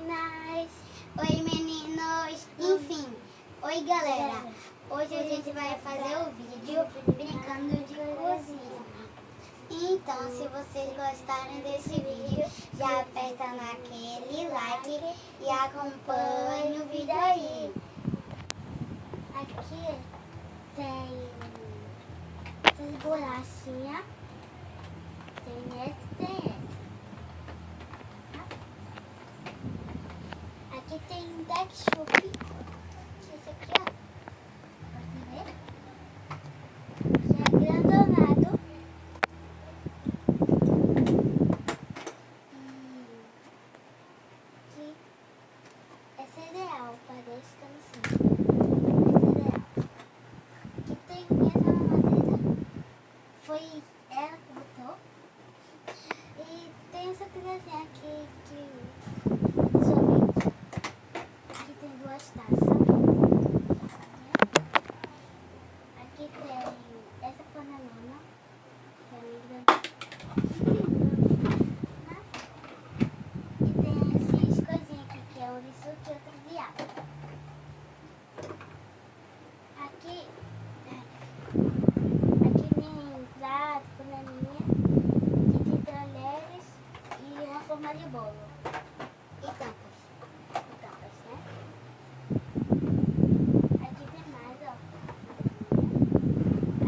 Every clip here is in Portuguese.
meninas! Oi, meninos! Enfim, oi, galera! Hoje a gente vai fazer o vídeo brincando de cozinha. Então, se vocês gostarem desse vídeo, já aperta naquele like e acompanhe o vídeo aí. Aqui tem essas bolachinhas. Tem essa e tem essa. Tá? Aqui tem ketchup. Esse aqui, ó. Pode ver? Já é grandonado. Aqui é cereal, parece que eu não sei. Cereal. Aqui tem essa mamadeira. Foi ela que botou. E tem essa colherzinha aqui que sorvete. Aqui tem duas taças. Aqui tem essa panelona, que é meio grande. E tem essas coisinhas aqui, que é um risoto e outro de água. Aqui tem prato, panelinha, aqui tem talheres e uma forma de bolo. E tampas. E tampas, né? Aqui tem mais, ó.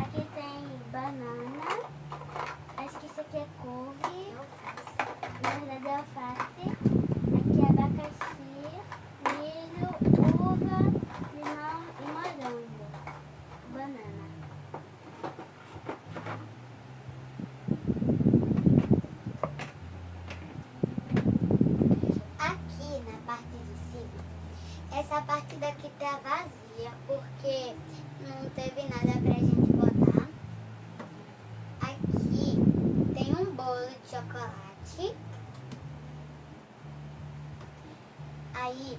Aqui tem banana. Acho que isso aqui é couve. Na verdade é alface. Aqui é abacaxi, milho, uva, limão e morango. Banana. Aqui na parte de cima, essa parte daqui tá vazia porque não teve nada pra gente botar. Aqui tem um bolo de chocolate. Aí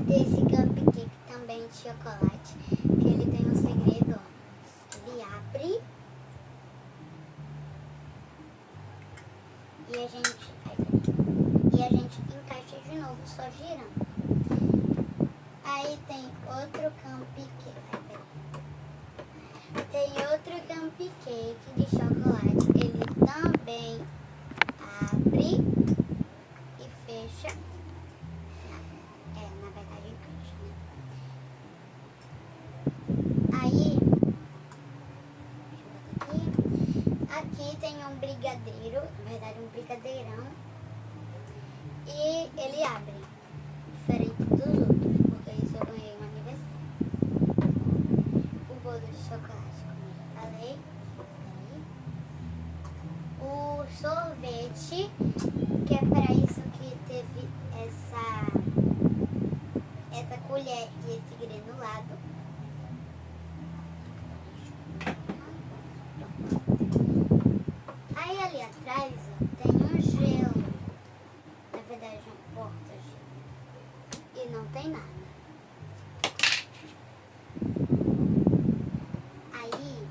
tem esse cupcake também de chocolate, que ele tem um segredo. Ele abre e a gente encaixa de novo, só girando. Aí tem outro cupcake. Tem outro cupcake de chocolate. Ele também abre e fecha. Na verdade encaixa, né? Aí, deixa eu botar aqui tem um brigadeiro, na verdade um brigadeirão. E ele abre, diferente dos outros, porque isso eu ganhei no aniversário. O bolo de chocolate, como eu já falei. O sorvete, que é para isso que teve essa colher e esse granulado. Aí ali atrás, ó, tem um gelo. Na verdade, um porta-gelo. E não tem nada. Aí,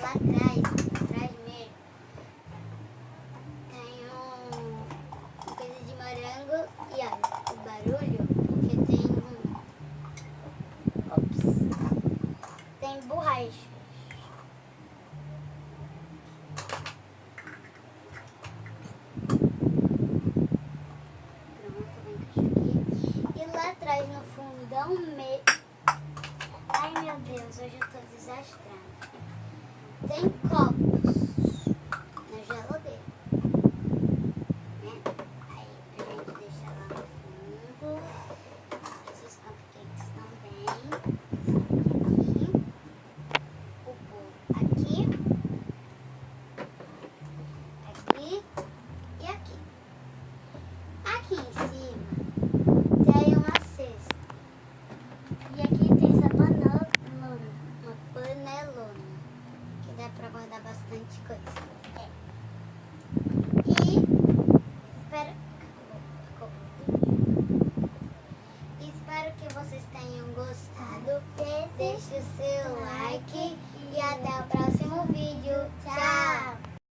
lá atrás mesmo, tem uma coisa de morango. E olha, o barulho, porque tem tem borracha. Atrás no fundão Ai meu Deus, hoje eu tô desastrada. Tem copo.